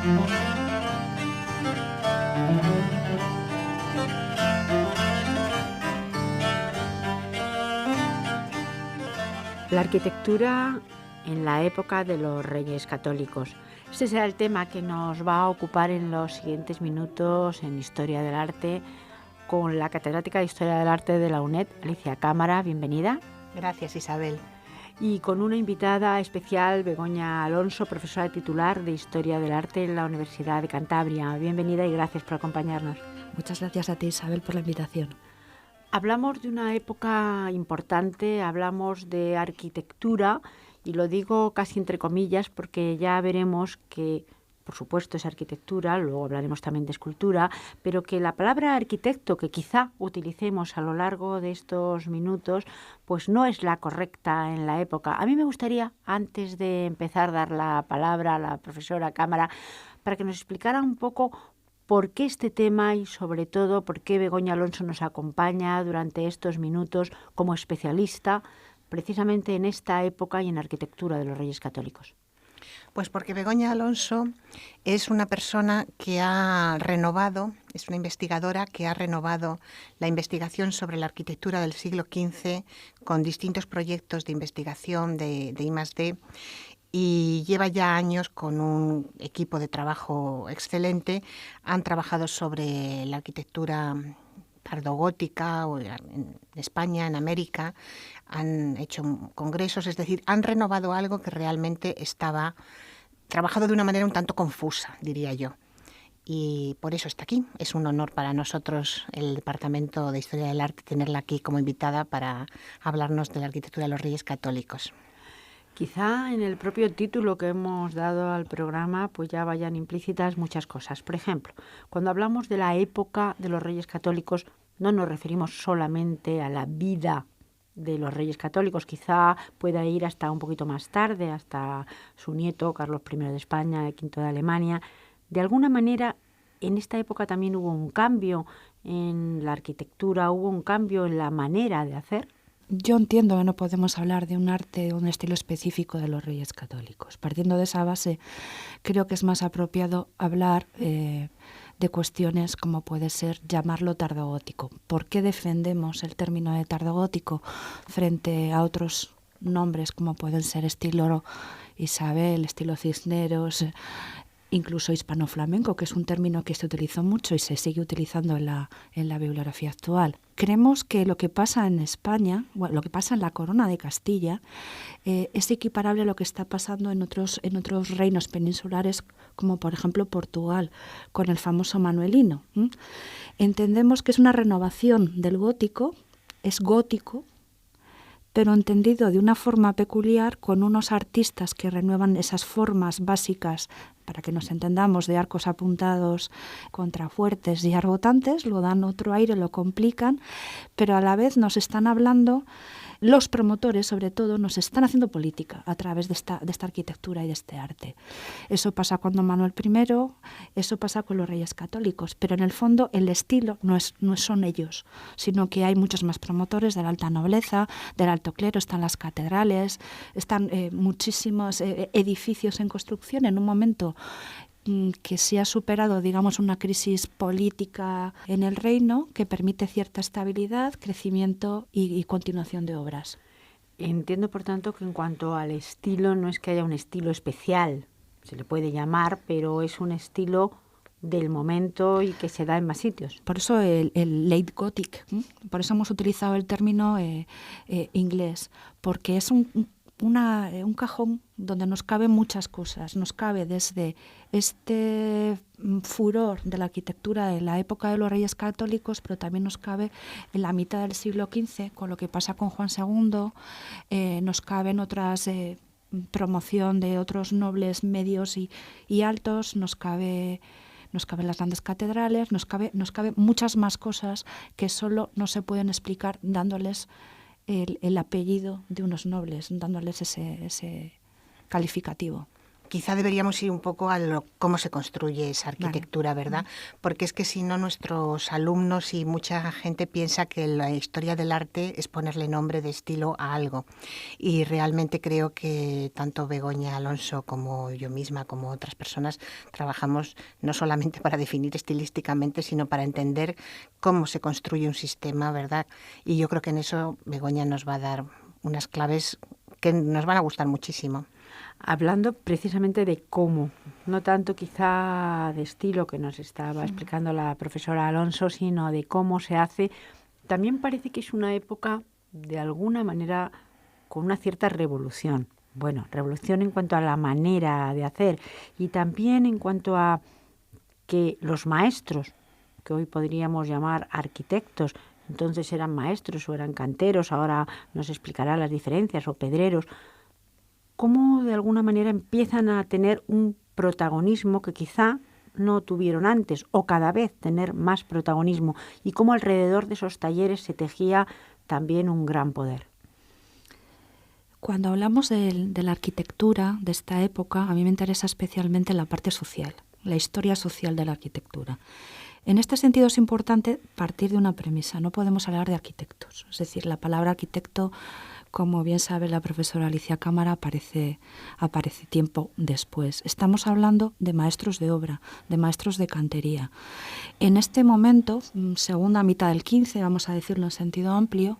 La arquitectura en la época de los Reyes Católicos. Este será el tema que nos va a ocupar en los siguientes minutos en Historia del Arte con la catedrática de Historia del Arte de la UNED, Alicia Cámara. Bienvenida. Gracias, Isabel. Y con una invitada especial, Begoña Alonso, profesora titular de Historia del Arte en la Universidad de Cantabria. Bienvenida y gracias por acompañarnos. Muchas gracias a ti, Isabel, por la invitación. Hablamos de una época importante, hablamos de arquitectura, y lo digo casi entre comillas porque ya veremos que, por supuesto, es arquitectura, luego hablaremos también de escultura, pero que la palabra arquitecto que quizá utilicemos a lo largo de estos minutos, pues no es la correcta en la época. A mí me gustaría, antes de empezar, dar la palabra a la profesora Cámara para que nos explicara un poco por qué este tema y, sobre todo, por qué Begoña Alonso nos acompaña durante estos minutos como especialista precisamente en esta época y en arquitectura de los Reyes Católicos. Pues porque Begoña Alonso es una persona que ha renovado, es una investigadora que ha renovado la investigación sobre la arquitectura del siglo XV con distintos proyectos de investigación de I+D, y lleva ya años con un equipo de trabajo excelente. Han trabajado sobre la arquitectura tardogótica en España, en América, han hecho congresos, es decir, han renovado algo que realmente estaba trabajado de una manera un tanto confusa, diría yo. Y por eso está aquí. Es un honor para nosotros, el Departamento de Historia del Arte, tenerla aquí como invitada para hablarnos de la arquitectura de los Reyes Católicos. Quizá en el propio título que hemos dado al programa pues ya vayan implícitas muchas cosas. Por ejemplo, cuando hablamos de la época de los Reyes Católicos, no nos referimos solamente a la vida de los Reyes Católicos, quizá pueda ir hasta un poquito más tarde, hasta su nieto Carlos I de España, V de Alemania. De alguna manera, en esta época también hubo un cambio en la arquitectura, hubo un cambio en la manera de hacer. Yo entiendo que no podemos hablar de un arte, de un estilo específico de los Reyes Católicos. Partiendo de esa base, creo que es más apropiado hablar de cuestiones como puede ser llamarlo tardogótico. ¿Por qué defendemos el término de tardogótico frente a otros nombres como pueden ser estilo Isabel, estilo Cisneros, incluso hispano-flamenco, que es un término que se utilizó mucho y se sigue utilizando en la bibliografía actual? Creemos que lo que pasa en España, bueno, lo que pasa en la Corona de Castilla, es equiparable a lo que está pasando en otros reinos peninsulares, como por ejemplo Portugal, con el famoso manuelino. Entendemos que es una renovación del gótico, es gótico, pero entendido de una forma peculiar, con unos artistas que renuevan esas formas básicas, para que nos entendamos, de arcos apuntados, contrafuertes y arbotantes, lo dan otro aire, lo complican, pero a la vez nos están hablando, los promotores sobre todo, nos están haciendo política a través de esta arquitectura y de este arte. Eso pasa con Don Manuel I, eso pasa con los Reyes Católicos, pero en el fondo el estilo no son ellos, sino que hay muchos más promotores de la alta nobleza, del alto clero, están las catedrales, están muchísimos edificios en construcción en un momento que se ha superado, digamos, una crisis política en el reino que permite cierta estabilidad, crecimiento y continuación de obras. Entiendo, por tanto, que en cuanto al estilo, no es que haya un estilo especial, se le puede llamar, pero es un estilo del momento y que se da en más sitios. Por eso el late Gothic, por eso hemos utilizado el término inglés, porque es un cajón donde nos caben muchas cosas. Nos cabe desde este furor de la arquitectura de la época de los Reyes Católicos, pero también nos cabe en la mitad del siglo XV, con lo que pasa con Juan II, nos caben otras promoción de otros nobles medios y altos, nos caben las grandes catedrales, nos cabe muchas más cosas que solo no se pueden explicar dándoles el apellido de unos nobles, dándoles ese calificativo. quizá deberíamos ir un poco a cómo se construye esa arquitectura, ¿verdad? Porque es que si no, nuestros alumnos y mucha gente piensa que la historia del arte es ponerle nombre de estilo a algo. Y realmente creo que tanto Begoña Alonso como yo misma, como otras personas, trabajamos no solamente para definir estilísticamente, sino para entender cómo se construye un sistema, ¿verdad? Y yo creo que en eso Begoña nos va a dar unas claves que nos van a gustar muchísimo. Hablando precisamente de cómo, no tanto quizá de estilo que nos estaba explicando la profesora Alonso, sino de cómo se hace, también parece que es una época de alguna manera con una cierta revolución. Bueno, revolución en cuanto a la manera de hacer y también en cuanto a que los maestros, que hoy podríamos llamar arquitectos, entonces eran maestros o eran canteros, ahora nos explicará las diferencias, o pedreros, cómo de alguna manera empiezan a tener un protagonismo que quizá no tuvieron antes, o cada vez tener más protagonismo, y cómo alrededor de esos talleres se tejía también un gran poder. Cuando hablamos de la arquitectura de esta época, a mí me interesa especialmente la parte social, la historia social de la arquitectura. En este sentido es importante partir de una premisa, no podemos hablar de arquitectos, es decir, la palabra arquitecto, como bien sabe la profesora Alicia Cámara, aparece tiempo después. Estamos hablando de maestros de obra, de maestros de cantería. En este momento, segunda mitad del 15, vamos a decirlo en sentido amplio,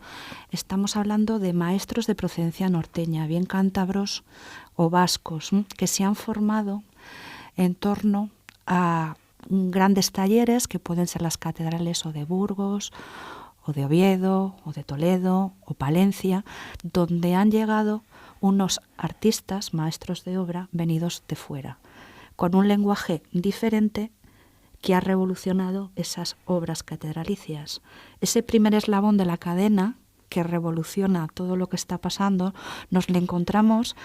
estamos hablando de maestros de procedencia norteña, bien cántabros o vascos, que se han formado en torno a grandes talleres que pueden ser las catedrales o de Burgos, o de Oviedo, o de Toledo, o Palencia, donde han llegado unos artistas, maestros de obra, venidos de fuera, con un lenguaje diferente que ha revolucionado esas obras catedralicias. Ese primer eslabón de la cadena que revoluciona todo lo que está pasando, nos le encontramos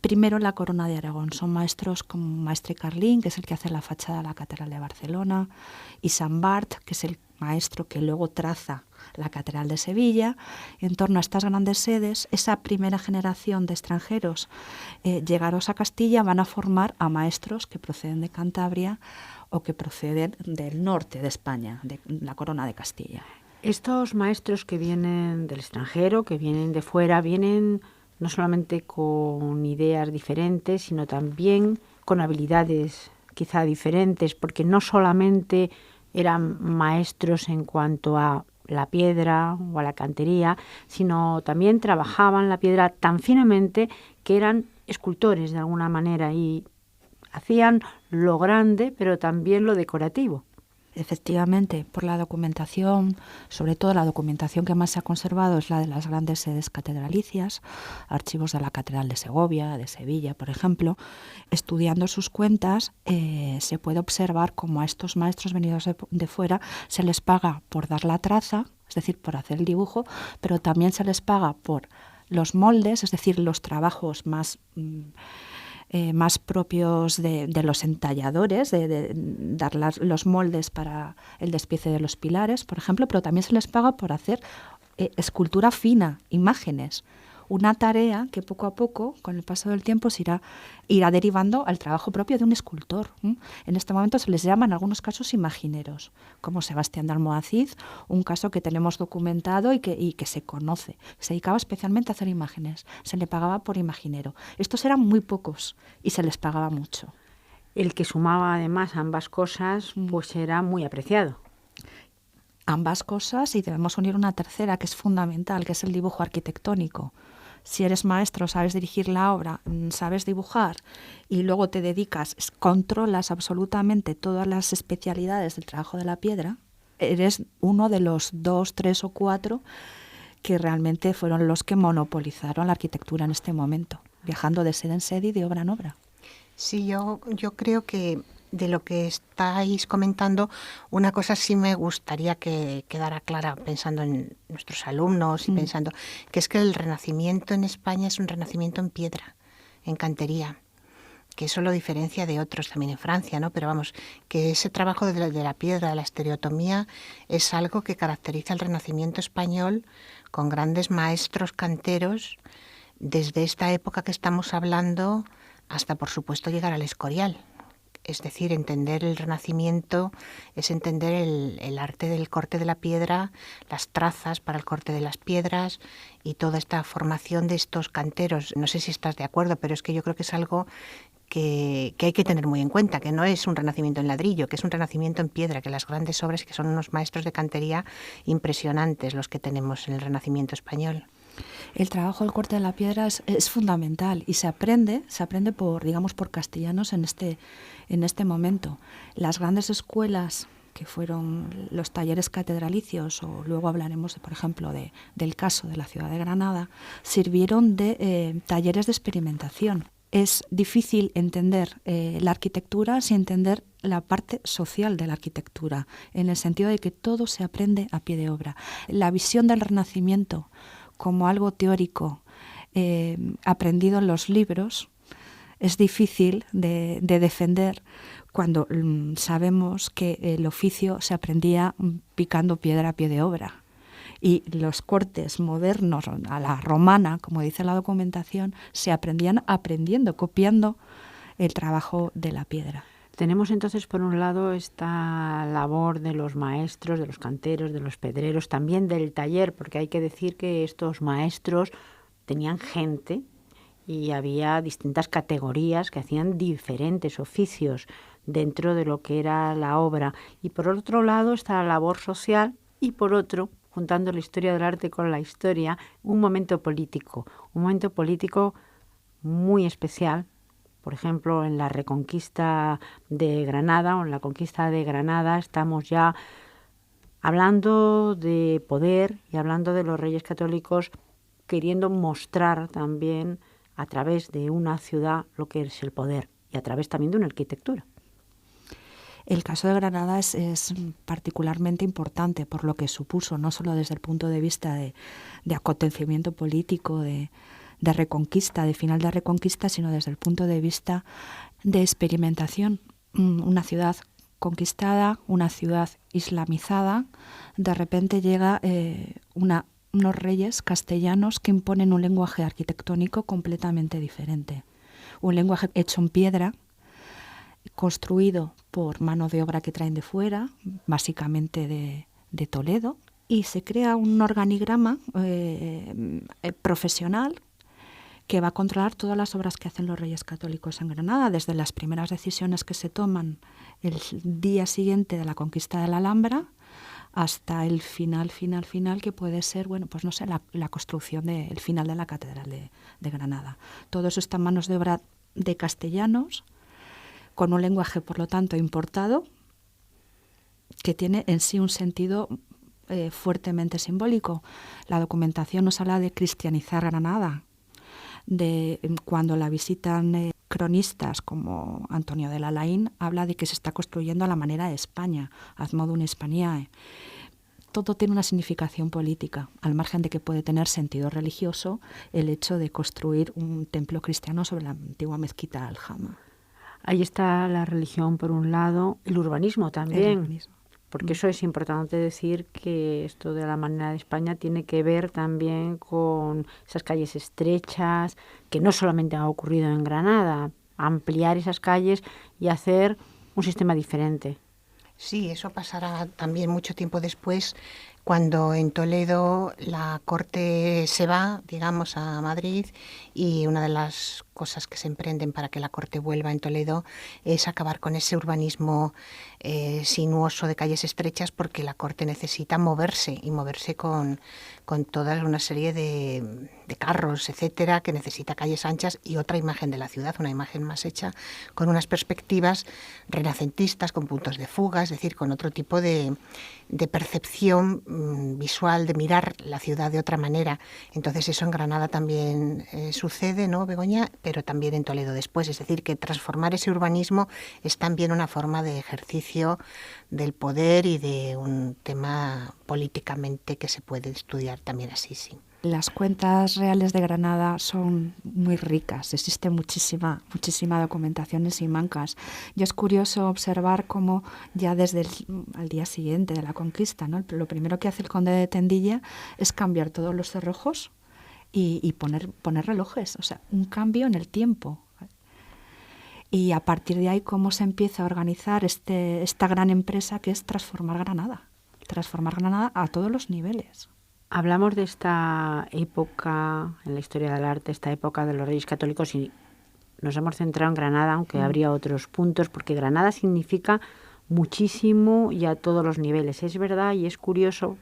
primero en la Corona de Aragón. Son maestros como Maestre Carlín, que es el que hace la fachada de la Catedral de Barcelona, y Sant Bart, que es el maestro que luego traza la Catedral de Sevilla. En torno a estas grandes sedes, esa primera generación de extranjeros llegados a Castilla van a formar a maestros que proceden de Cantabria o que proceden del norte de España, de la Corona de Castilla. Estos maestros que vienen del extranjero, que vienen de fuera, vienen no solamente con ideas diferentes, sino también con habilidades quizá diferentes, porque no solamente eran maestros en cuanto a la piedra o a la cantería, sino también trabajaban la piedra tan finamente que eran escultores de alguna manera y hacían lo grande, pero también lo decorativo. Efectivamente, por la documentación, sobre todo la documentación que más se ha conservado es la de las grandes sedes catedralicias, archivos de la Catedral de Segovia, de Sevilla, por ejemplo. Estudiando sus cuentas se puede observar cómo a estos maestros venidos de fuera se les paga por dar la traza, es decir, por hacer el dibujo, pero también se les paga por los moldes, es decir, los trabajos más propios de los entalladores, de dar los moldes para el despiece de los pilares, por ejemplo, pero también se les paga por hacer escultura fina, imágenes. Una tarea que poco a poco, con el paso del tiempo, se irá derivando al trabajo propio de un escultor. En este momento se les llama en algunos casos imagineros, como Sebastián de Almohacid, un caso que tenemos documentado y que se conoce. Se dedicaba especialmente a hacer imágenes, se le pagaba por imaginero. Estos eran muy pocos y se les pagaba mucho. El que sumaba además ambas cosas, pues era muy apreciado. Ambas cosas, y debemos unir una tercera que es fundamental, que es el dibujo arquitectónico. Si eres maestro, sabes dirigir la obra, sabes dibujar y luego te dedicas, controlas absolutamente todas las especialidades del trabajo de la piedra, eres uno de los 2, 3 o 4 que realmente fueron los que monopolizaron la arquitectura en este momento, viajando de sede en sede y de obra en obra. Sí, yo creo que de lo que estáis comentando, una cosa sí me gustaría que quedara clara pensando en nuestros alumnos y pensando que es que el Renacimiento en España es un renacimiento en piedra, en cantería, que eso lo diferencia de otros también en Francia, ¿no? Pero vamos, que ese trabajo de la piedra, de la estereotomía, es algo que caracteriza el Renacimiento español con grandes maestros canteros desde esta época que estamos hablando hasta, por supuesto, llegar al Escorial. Es decir, entender el Renacimiento es entender el arte del corte de la piedra, las trazas para el corte de las piedras y toda esta formación de estos canteros. No sé si estás de acuerdo, pero es que yo creo que es algo que hay que tener muy en cuenta, que no es un renacimiento en ladrillo, que es un renacimiento en piedra, que las grandes obras, que son unos maestros de cantería impresionantes los que tenemos en el Renacimiento español. El trabajo del corte de la piedra es fundamental y se aprende por, digamos, por castellanos en este momento. Las grandes escuelas que fueron los talleres catedralicios, o luego hablaremos, por ejemplo, del caso de la ciudad de Granada, sirvieron de talleres de experimentación. Es difícil entender la arquitectura sin entender la parte social de la arquitectura, en el sentido de que todo se aprende a pie de obra. La visión del Renacimiento como algo teórico aprendido en los libros es difícil de defender cuando sabemos que el oficio se aprendía picando piedra a pie de obra. Y los cortes modernos, a la romana, como dice la documentación, se aprendían aprendiendo, copiando el trabajo de la piedra. Tenemos entonces, por un lado, esta labor de los maestros, de los canteros, de los pedreros, también del taller, porque hay que decir que estos maestros tenían gente y había distintas categorías que hacían diferentes oficios dentro de lo que era la obra. Y por otro lado está la labor social y por otro, juntando la historia del arte con la historia, un momento político muy especial. Por ejemplo, en la Reconquista de Granada o en la conquista de Granada estamos ya hablando de poder y hablando de los reyes católicos queriendo mostrar también a través de una ciudad lo que es el poder y a través también de una arquitectura. El caso de Granada es particularmente importante por lo que supuso, no solo desde el punto de vista de acontecimiento político, de reconquista, de final de reconquista, sino desde el punto de vista de experimentación. Una ciudad conquistada, una ciudad islamizada, de repente llega unos reyes castellanos que imponen un lenguaje arquitectónico completamente diferente. Un lenguaje hecho en piedra, construido por mano de obra que traen de fuera, básicamente de Toledo, y se crea un organigrama profesional que va a controlar todas las obras que hacen los Reyes Católicos en Granada, desde las primeras decisiones que se toman el día siguiente de la conquista de la Alhambra hasta el final, que puede ser, bueno, pues no sé, la construcción del final de la Catedral de Granada. Todo eso está en manos de obra de castellanos, con un lenguaje, por lo tanto, importado, que tiene en sí un sentido fuertemente simbólico. La documentación nos habla de cristianizar Granada, de cuando la visitan cronistas como Antonio de la Laín, habla de que se está construyendo a la manera de España, ad modum Hispaniae. Todo tiene una significación política, al margen de que puede tener sentido religioso el hecho de construir un templo cristiano sobre la antigua mezquita de Aljama. Ahí está la religión por un lado, el urbanismo también. El urbanismo. Porque eso es importante decir que esto de la manera de España tiene que ver también con esas calles estrechas, que no solamente ha ocurrido en Granada, ampliar esas calles y hacer un sistema diferente. Sí, eso pasará también mucho tiempo después, cuando en Toledo la corte se va, digamos, a Madrid, y una de las cosas que se emprenden para que la corte vuelva en Toledo es acabar con ese urbanismo sinuoso de calles estrechas, porque la corte necesita moverse y moverse con toda una serie de carros, etcétera, que necesita calles anchas y otra imagen de la ciudad, una imagen más hecha con unas perspectivas renacentistas, con puntos de fuga, es decir, con otro tipo de percepción visual, de mirar la ciudad de otra manera. Entonces eso en Granada también sucede, ¿no, Begoña? Pero también en Toledo después. Es decir, que transformar ese urbanismo es también una forma de ejercicio del poder y de un tema políticamente que se puede estudiar también así, sí. Las cuentas reales de Granada son muy ricas, existe muchísima documentación en Simancas. Y es curioso observar cómo ya desde al día siguiente de la conquista, ¿no? Lo primero que hace el conde de Tendilla es cambiar todos los cerrojos y poner relojes, o sea, un cambio en el tiempo. Y a partir de ahí, cómo se empieza a organizar esta gran empresa que es transformar Granada a todos los niveles. Hablamos de esta época en la historia del arte, esta época de los Reyes Católicos, y nos hemos centrado en Granada, aunque habría otros puntos, porque Granada significa muchísimo y a todos los niveles. Es verdad y es curioso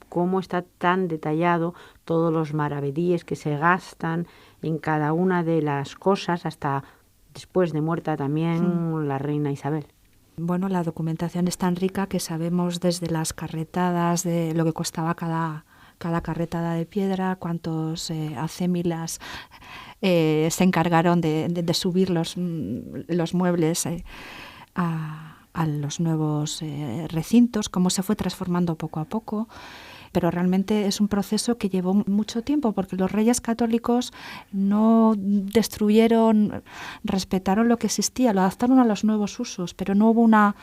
cómo está tan detallado todos los maravedíes que se gastan en cada una de las cosas, hasta después de muerta también la reina Isabel. Bueno, la documentación es tan rica que sabemos desde las carretadas de lo que costaba cada carretada de piedra, cuántos acémilas se encargaron de subir los muebles a los nuevos recintos, cómo se fue transformando poco a poco. Pero realmente es un proceso que llevó mucho tiempo, porque los reyes católicos no destruyeron, respetaron lo que existía, lo adaptaron a los nuevos usos, pero no hubo una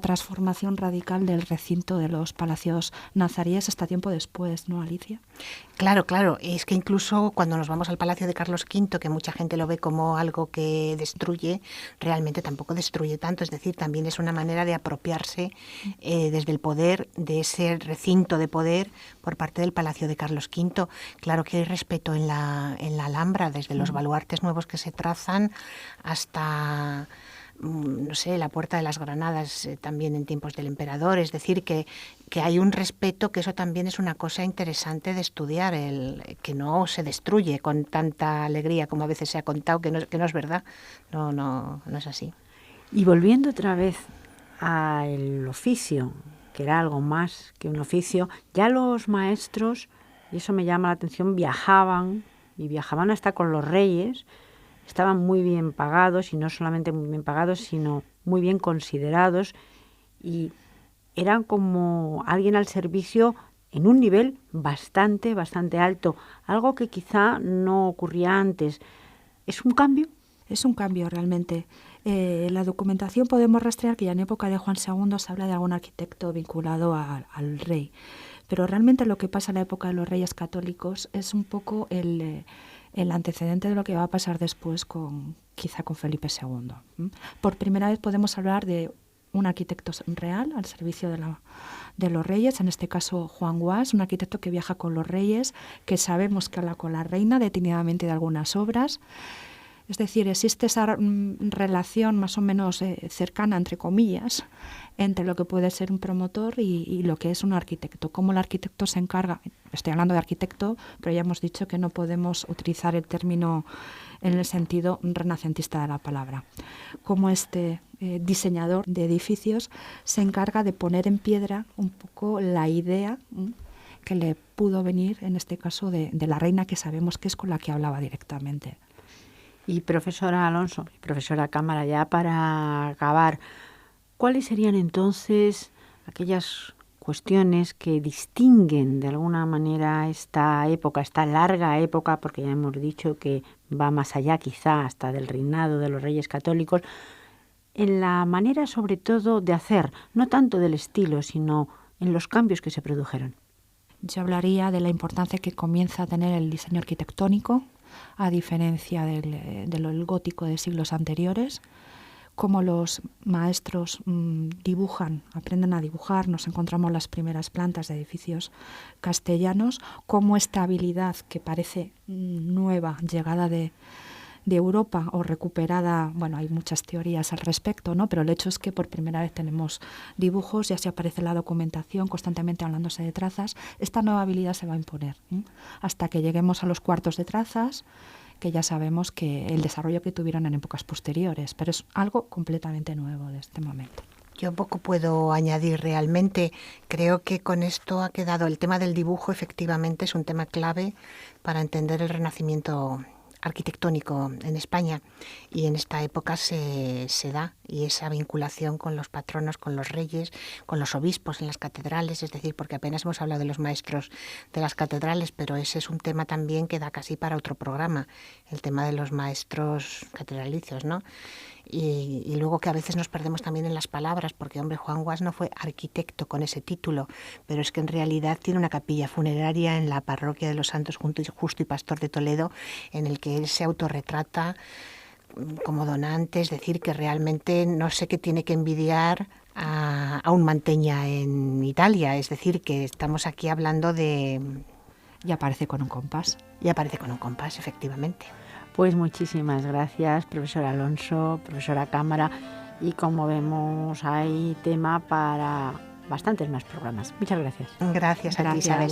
transformación radical del recinto de los palacios nazaríes hasta tiempo después, ¿no, Alicia? Claro, claro. Es que incluso cuando nos vamos al Palacio de Carlos V, que mucha gente lo ve como algo que destruye, realmente tampoco destruye tanto. Es decir, también es una manera de apropiarse desde el poder de ese recinto de poder por parte del Palacio de Carlos V. Claro que hay respeto en la Alhambra, desde los baluartes nuevos que se trazan hasta, no sé, la Puerta de las Granadas también en tiempos del emperador. Es decir, que hay un respeto, que eso también es una cosa interesante de estudiar, que no se destruye con tanta alegría como a veces se ha contado, que no es verdad. No es así. Y volviendo otra vez al oficio, que era algo más que un oficio, ya los maestros, y eso me llama la atención, viajaban hasta con los reyes. Estaban muy bien pagados, y no solamente muy bien pagados, sino muy bien considerados, y eran como alguien al servicio en un nivel bastante alto, algo que quizá no ocurría antes. ¿Es un cambio? Es un cambio realmente. En la documentación podemos rastrear que ya en época de Juan II se habla de algún arquitecto vinculado al rey, pero realmente lo que pasa en la época de los reyes católicos es un poco el antecedente de lo que va a pasar después quizá con Felipe II. Por primera vez podemos hablar de un arquitecto real al servicio de los reyes, en este caso Juan Guas, un arquitecto que viaja con los reyes, que sabemos que habla con la reina detenidamente de algunas obras. Es decir, existe esa relación más o menos cercana, entre comillas, entre lo que puede ser un promotor y lo que es un arquitecto. Cómo el arquitecto se encarga, estoy hablando de arquitecto, pero ya hemos dicho que no podemos utilizar el término en el sentido renacentista de la palabra. Cómo este diseñador de edificios se encarga de poner en piedra un poco la idea que le pudo venir, en este caso, de la reina, que sabemos que es con la que hablaba directamente. Y profesora Alonso, profesora Cámara, ya para acabar, ¿cuáles serían entonces aquellas cuestiones que distinguen de alguna manera esta época, esta larga época, porque ya hemos dicho que va más allá quizá hasta del reinado de los reyes católicos, en la manera sobre todo de hacer, no tanto del estilo, sino en los cambios que se produjeron? Yo hablaría de la importancia que comienza a tener el diseño arquitectónico, a diferencia del gótico de siglos anteriores, cómo los maestros aprenden a dibujar. Nos encontramos las primeras plantas de edificios castellanos, cómo esta habilidad que parece nueva, llegada de Europa o recuperada, bueno, hay muchas teorías al respecto, ¿no? Pero el hecho es que por primera vez tenemos dibujos, ya se aparece en la documentación, constantemente hablándose de trazas. Esta nueva habilidad se va a imponer, hasta que lleguemos a los cuartos de trazas, que ya sabemos que el desarrollo que tuvieron en épocas posteriores, pero es algo completamente nuevo de este momento. Yo poco puedo añadir realmente. Creo que con esto ha quedado el tema del dibujo, efectivamente es un tema clave para entender el Renacimiento arquitectónico en España, y en esta época se da, y esa vinculación con los patronos, con los reyes, con los obispos en las catedrales, es decir, porque apenas hemos hablado de los maestros de las catedrales, pero ese es un tema también que da casi para otro programa, el tema de los maestros catedralicios, ¿no? Y luego que a veces nos perdemos también en las palabras, porque, hombre, Juan Guas no fue arquitecto con ese título, pero es que en realidad tiene una capilla funeraria en la parroquia de los Santos Justo y Pastor de Toledo, en el que él se autorretrata como donante, es decir, que realmente no sé qué tiene que envidiar a un Mantegna en Italia, es decir, que estamos aquí hablando de... Y aparece con un compás. Y aparece con un compás, efectivamente. Pues muchísimas gracias, profesor Alonso, profesora Cámara, y como vemos hay tema para bastantes más programas. Muchas gracias. Gracias a ti, Isabel.